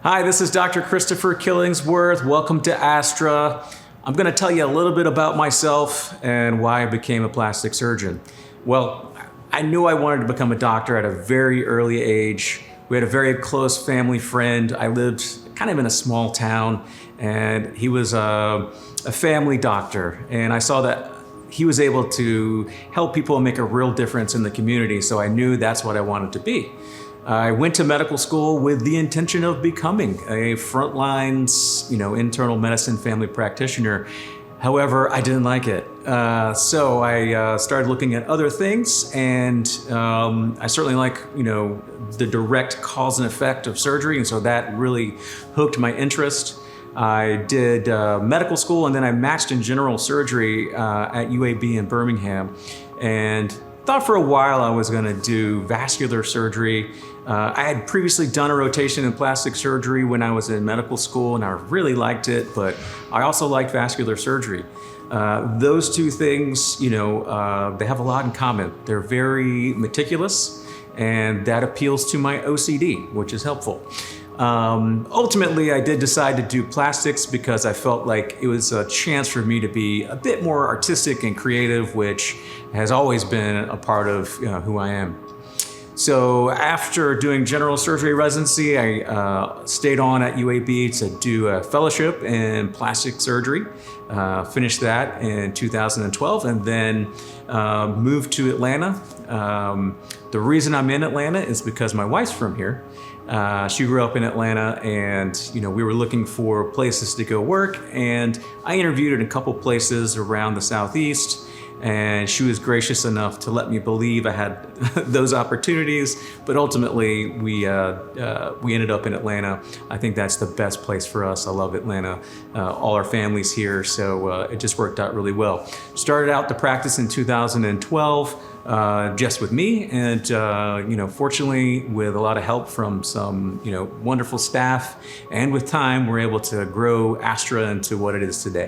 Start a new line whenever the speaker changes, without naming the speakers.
Hi, this is Dr. Christopher Killingsworth. Welcome to Astra. I'm going to tell you a little bit about myself and why I became a plastic surgeon. Well, I knew I wanted to become a doctor at a very early age. We had a very close family friend. I lived kind of in a small town, and he was a family doctor, and I saw that he was able to help people and make a real difference in the community, so I knew that's what I wanted to be. I went to medical school with the intention of becoming a frontline, internal medicine family practitioner. However, I didn't like it. So I started looking at other things, and I certainly like, the direct cause and effect of surgery, and so that really hooked my interest. I did medical school, and then I matched in general surgery at UAB in Birmingham, and thought for a while I was going to do vascular surgery. I had previously done a rotation in plastic surgery when I was in medical school, and I really liked it, but I also liked vascular surgery. Those two things, they have a lot in common. They're very meticulous, and that appeals to my OCD, which is helpful. Ultimately, I did decide to do plastics because I felt like it was a chance for me to be a bit more artistic and creative, which has always been a part of who I am. So after doing general surgery residency, I stayed on at UAB to do a fellowship in plastic surgery. Finished that in 2012, and then moved to Atlanta. The reason I'm in Atlanta is because my wife's from here. She grew up in Atlanta, and we were looking for places to go work, and I interviewed at a couple places around the Southeast, and she was gracious enough to let me believe I had those opportunities. But ultimately, we ended up in Atlanta. I think that's the best place for us. I love Atlanta. All our family's here, so it just worked out really well. Started out the practice in 2012. Just with me, and fortunately, with a lot of help from some wonderful staff, and with time, we're able to grow Astra into what it is today.